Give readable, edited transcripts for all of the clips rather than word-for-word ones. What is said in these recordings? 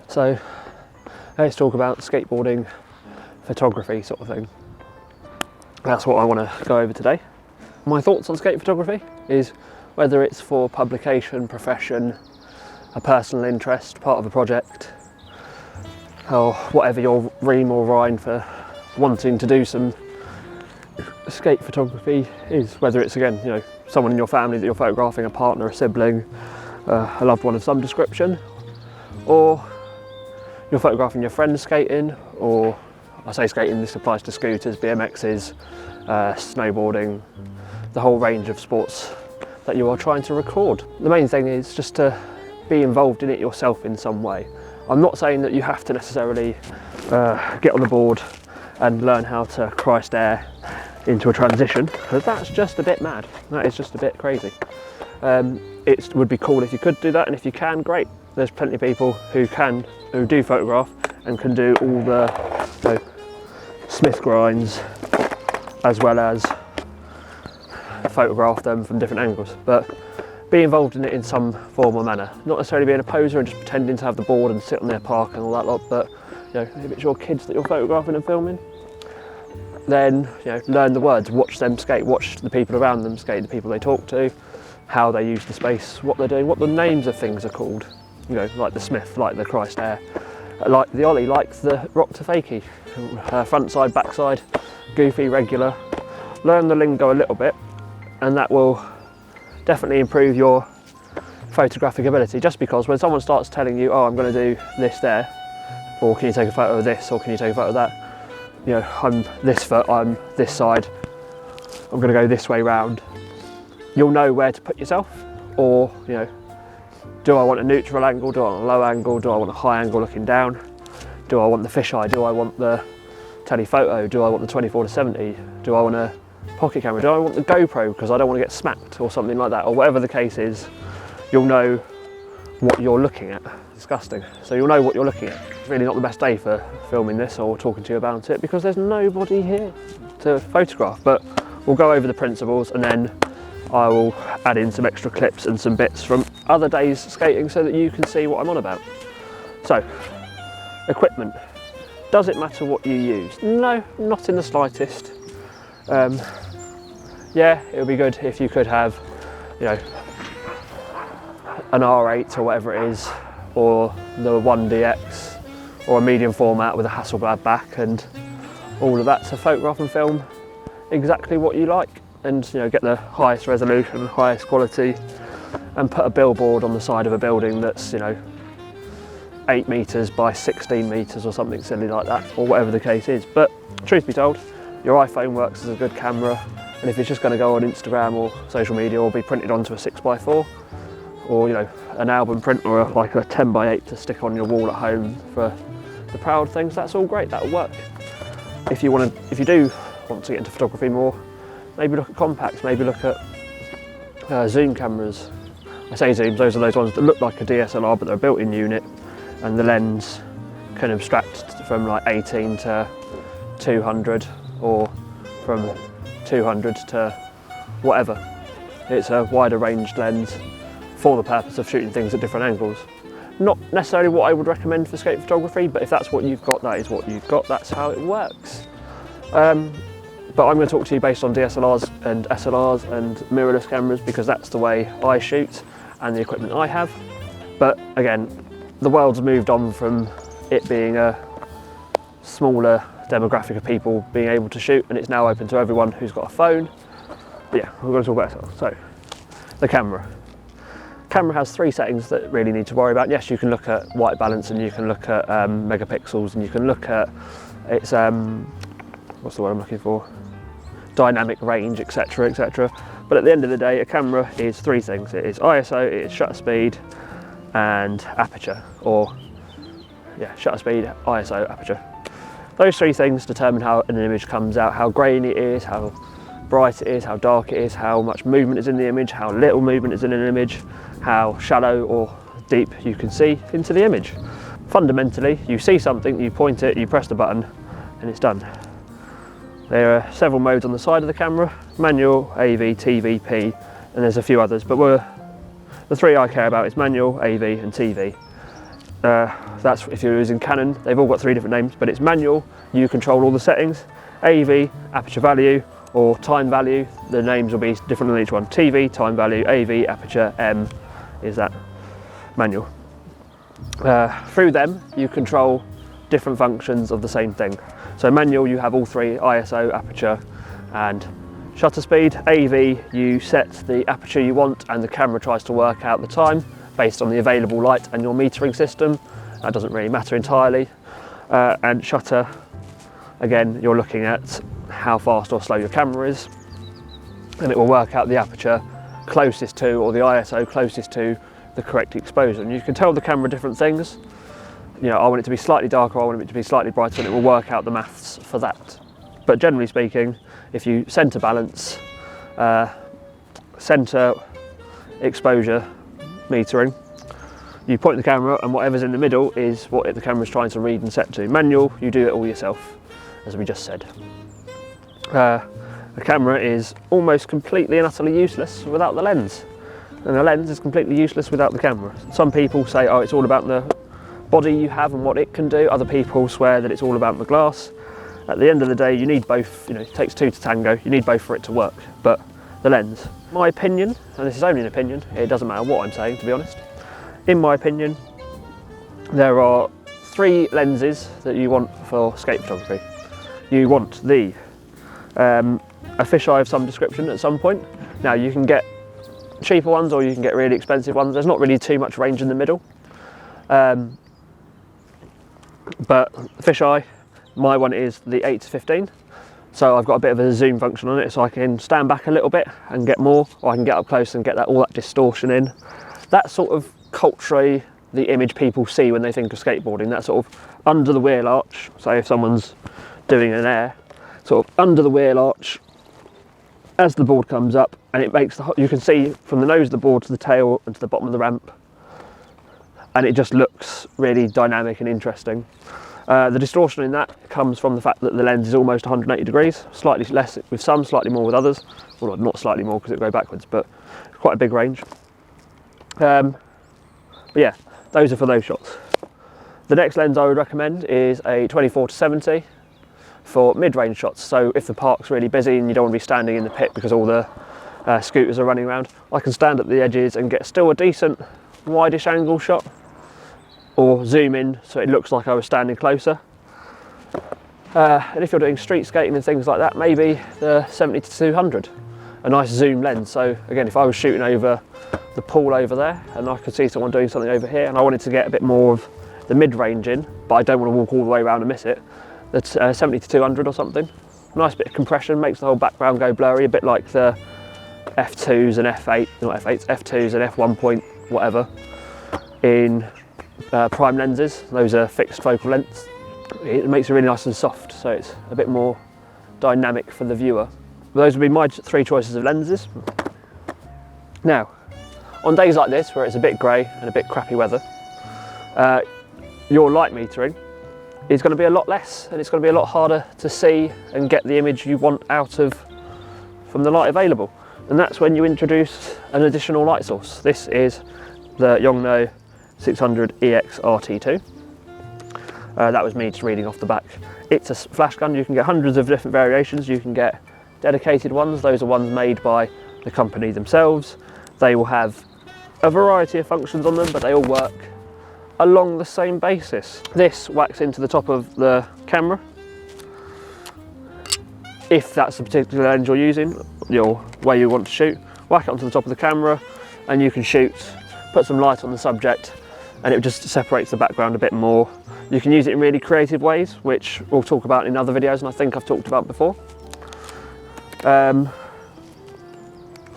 So let's talk about skateboarding photography sort of thing. That's what I want to go over today. My thoughts on skate photography is whether it's for publication, profession, a personal interest, part of a project, or whatever your ream or rhyme for wanting to do some skate photography is, whether it's, again, you know, someone in your family that you're photographing, a partner, a sibling, a loved one of some description, or you're photographing your friends skating, or I say skating, this applies to scooters, BMXs, snowboarding, the whole range of sports that you are trying to record. The main thing is just to be involved in it yourself in some way. I'm not saying that you have to necessarily get on the board and learn how to Christ air into a transition, because that's just a bit mad. That is just a bit crazy. It would be cool if you could do that, and if you can, great. There's plenty of people who do photograph and can do all the, you know, Smith grinds, as well as photograph them from different angles. But be involved in it in some form or manner. Not necessarily being a poser and just pretending to have the board and sit on their park and all that lot, but you know, if it's your kids that you're photographing and filming, then you know, learn the words, watch them skate, watch the people around them skate, the people they talk to, how they use the space, what they're doing, what the names of things are called. You know, like the Smith, like the Christ air, like the ollie, like the rock to fakie, front side, back side, goofy, regular. Learn the lingo a little bit, and that will definitely improve your photographic ability. Just because when someone starts telling you, oh, I'm going to do this there, or can you take a photo of this, or can you take a photo of that, you know, I'm this foot, I'm this side, I'm going to go this way round, you'll know where to put yourself. Or, you know, do I want a neutral angle, do I want a low angle, do I want a high angle looking down, do I want the fisheye, do I want the telephoto, do I want the 24-70, do I want a pocket camera, do I want the GoPro because I don't want to get smacked, or something like that, or whatever the case is. You'll know what you're looking at. Disgusting. So you'll know what you're looking at. It's really not the best day for filming this or talking to you about it, because there's nobody here to photograph. But we'll go over the principles, and then I will add in some extra clips and some bits from other days skating so that you can see what I'm on about. So, equipment. Does it matter what you use? No, not in the slightest. Yeah, it would be good if you could have, you know, an R8 or whatever it is, or the 1DX, or a medium format with a Hasselblad back and all of that to photograph and film exactly what you like, and you know, get the highest resolution, highest quality, and put a billboard on the side of a building that's, you know, 8 metres by 16 metres or something silly like that, or whatever the case is. But truth be told, your iPhone works as a good camera, and if it's just going to go on Instagram or social media, or be printed onto a 6x4, or you know, an album print, or like a 10x8 to stick on your wall at home for the proud things, that's all great, that'll work. If you do want to get into photography more, maybe look at compacts, maybe look at zoom cameras. I say zooms, those are those ones that look like a DSLR, but they're a built-in unit, and the lens can abstract from like 18 to 200, or from 200 to whatever. It's a wider ranged lens for the purpose of shooting things at different angles. Not necessarily what I would recommend for skate photography, but if that's what you've got, that is what you've got, that's how it works. But I'm going to talk to you based on DSLRs and SLRs and mirrorless cameras, because that's the way I shoot and the equipment I have. But again, the world's moved on from it being a smaller demographic of people being able to shoot, and it's now open to everyone who's got a phone. But yeah, we're going to talk about it. So, the camera. Camera has 3 settings that really need to worry about. Yes, you can look at white balance, and you can look at megapixels, and you can look at its what's the word I'm looking for? Dynamic range, etc., etc. But at the end of the day, a camera is 3 things. It is ISO, it is shutter speed, and aperture, or yeah, shutter speed, ISO, aperture. Those 3 things determine how an image comes out, how grainy it is, how bright it is, how dark it is, how much movement is in the image, how little movement is in an image, how shallow or deep you can see into the image. Fundamentally, you see something, you point it, you press the button, and it's done. There are several modes on the side of the camera: manual, AV, TV, P, and there's a few others, but the 3 I care about is manual, AV and TV. That's if you're using Canon. They've all got 3 different names, but it's manual, you control all the settings. AV, aperture value, or time value, the names will be different on each one. TV, time value, AV, aperture, M is that manual. Through them, you control different functions of the same thing. So manual, you have all 3, ISO, aperture, and shutter speed. AV, you set the aperture you want and the camera tries to work out the time based on the available light and your metering system. That doesn't really matter entirely. And shutter, again, you're looking at how fast or slow your camera is, and it will work out the aperture closest to, or the ISO closest to, the correct exposure. And you can tell the camera different things. You know, I want it to be slightly darker, I want it to be slightly brighter, and it will work out the maths for that. But generally speaking, if you center balance, center exposure metering, you point the camera and whatever's in the middle is what the camera's trying to read and set to. Manual, you do it all yourself, as we just said. The camera is almost completely and utterly useless without the lens, and the lens is completely useless without the camera. Some people say, oh, it's all about the body you have and what it can do. Other people swear that it's all about the glass. At the end of the day, you need both. You know, it takes 2 to tango. You need both for it to work. But the lens, my opinion, and this is only an opinion, it doesn't matter what I'm saying, to be honest. In my opinion, there are 3 lenses that you want for skate photography. You want the a fisheye of some description at some point. Now you can get cheaper ones or you can get really expensive ones. There's not really too much range in the middle. But fisheye, my one is the 8-15. So I've got a bit of a zoom function on it, so I can stand back a little bit and get more, or I can get up close and get all that distortion in. That's sort of culturally the image people see when they think of skateboarding. That sort of under the wheel arch. So if someone's doing an air, sort of under the wheel arch as the board comes up, and it makes you can see from the nose of the board to the tail and to the bottom of the ramp, and it just looks really dynamic and interesting. The distortion in that comes from the fact that the lens is almost 180 degrees, slightly less with some, slightly more with others. Well, not slightly more because it will go backwards, but quite a big range. But yeah, those are for those shots. The next lens I would recommend is a 24-70 for mid-range shots. So if the park's really busy and you don't want to be standing in the pit because all the scooters are running around, I can stand at the edges and get still a decent wide-ish angle shot, or zoom in so it looks like I was standing closer. And if you're doing street skating and things like that, maybe the 70-200, a nice zoom lens. So again, if I was shooting over the pool over there and I could see someone doing something over here and I wanted to get a bit more of the mid-range in, but I don't want to walk all the way around and miss it, that's 70-200 or something. Nice bit of compression, makes the whole background go blurry, a bit like the F2s and F8, not F8s, F2s and F1 point whatever in prime lenses. Those are fixed focal lengths. It makes it really nice and soft, so it's a bit more dynamic for the viewer. Those would be my 3 choices of lenses. Now, on days like this where it's a bit grey and a bit crappy weather, your light metering is going to be a lot less, and it's going to be a lot harder to see and get the image you want out of from the light available. And that's when you introduce an additional light source. This is the Yongnuo 600 EX RT2. That was me just reading off the back. It's a flash gun. You can get hundreds of different variations. You can get dedicated ones. Those are ones made by the company themselves. They will have a variety of functions on them, but they all work along the same basis. This whacks into the top of the camera. If that's the particular lens you're using, where you want to shoot, whack it onto the top of the camera and you can shoot, put some light on the subject, and it just separates the background a bit more. You can use it in really creative ways, which we'll talk about in other videos, and I think I've talked about before.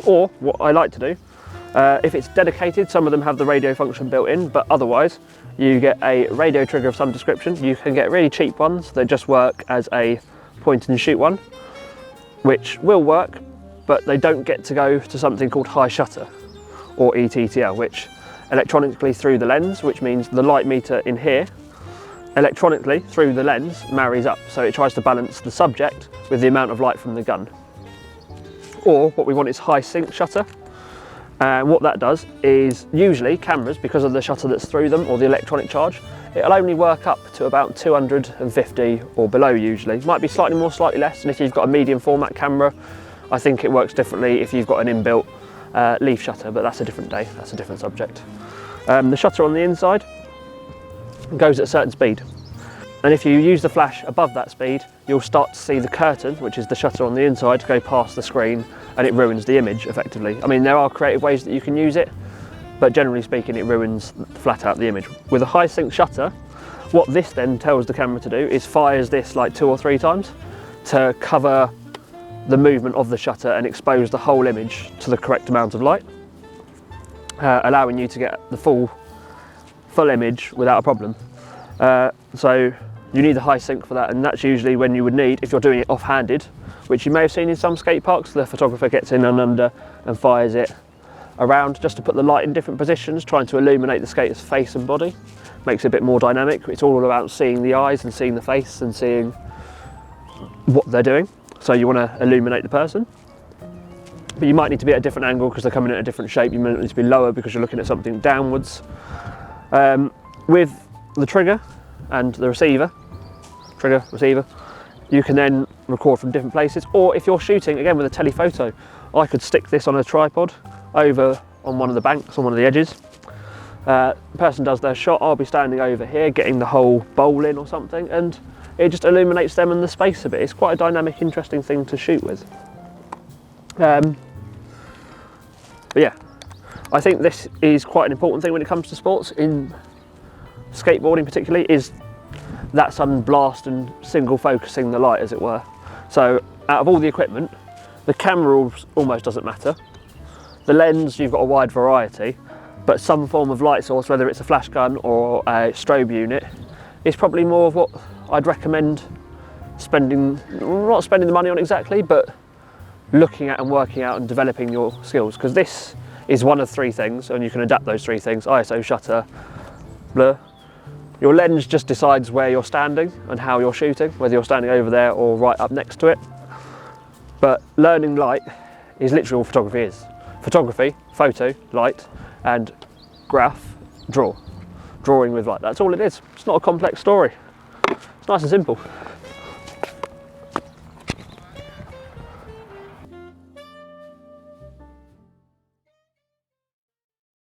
Or what I like to do, if it's dedicated, some of them have the radio function built in, but otherwise you get a radio trigger of some description. You can get really cheap ones that just work as a point and shoot one, which will work, but they don't get to go to something called high shutter, or ETTL, which electronically through the lens, which means the light meter in here, electronically through the lens marries up, so it tries to balance the subject with the amount of light from the gun. Or what we want is high sync shutter, And what that does is, usually cameras, because of the shutter that's through them or the electronic charge, it'll only work up to about 250 or below usually. Might be slightly more, slightly less, and if you've got a medium format camera, I think it works differently if you've got an inbuilt leaf shutter, but that's a different day, that's a different subject. The shutter on the inside goes at a certain speed. And if you use the flash above that speed, you'll start to see the curtain, which is the shutter on the inside, go past the screen, and it ruins the image effectively. I mean, there are creative ways that you can use it, but generally speaking, it ruins flat out the image. With a high sync shutter, what this then tells the camera to do is fires this like 2 or 3 times to cover the movement of the shutter and expose the whole image to the correct amount of light, allowing you to get the full image without a problem. So you need the high sync for that, and that's usually when you would need, if you're doing it off-handed, which you may have seen in some skate parks, the photographer gets in and under and fires it around just to put the light in different positions, trying to illuminate the skater's face and body. Makes it a bit more dynamic. It's all about seeing the eyes and seeing the face and seeing what they're doing. So you want to illuminate the person. But you might need to be at a different angle because they're coming in a different shape. You might need to be lower because you're looking at something downwards. With the trigger and the receiver, you can then record from different places, or if you're shooting again with a telephoto, I could stick this on a tripod over on one of the banks, on one of the edges. The person does their shot, I'll be standing over here getting the whole bowl in or something, and it just illuminates them and the space a bit. It's quite a dynamic, interesting thing to shoot with. But yeah, I think this is quite an important thing when it comes to sports, in skateboarding particularly, is that sudden blast and single focusing the light, as it were. So out of all the equipment, the camera almost doesn't matter. The lens, you've got a wide variety, but some form of light source, whether it's a flash gun or a strobe unit, is probably more of what I'd recommend spending, not spending the money on exactly, but looking at and working out and developing your skills, because this is one of 3 things, and you can adapt those 3 things: ISO, shutter, blur. Your lens just decides where you're standing and how you're shooting, whether you're standing over there or right up next to it. But learning light is literally all photography is. Photography, photo, light, and graph, draw. Drawing with light, that's all it is. It's not a complex story. It's nice and simple.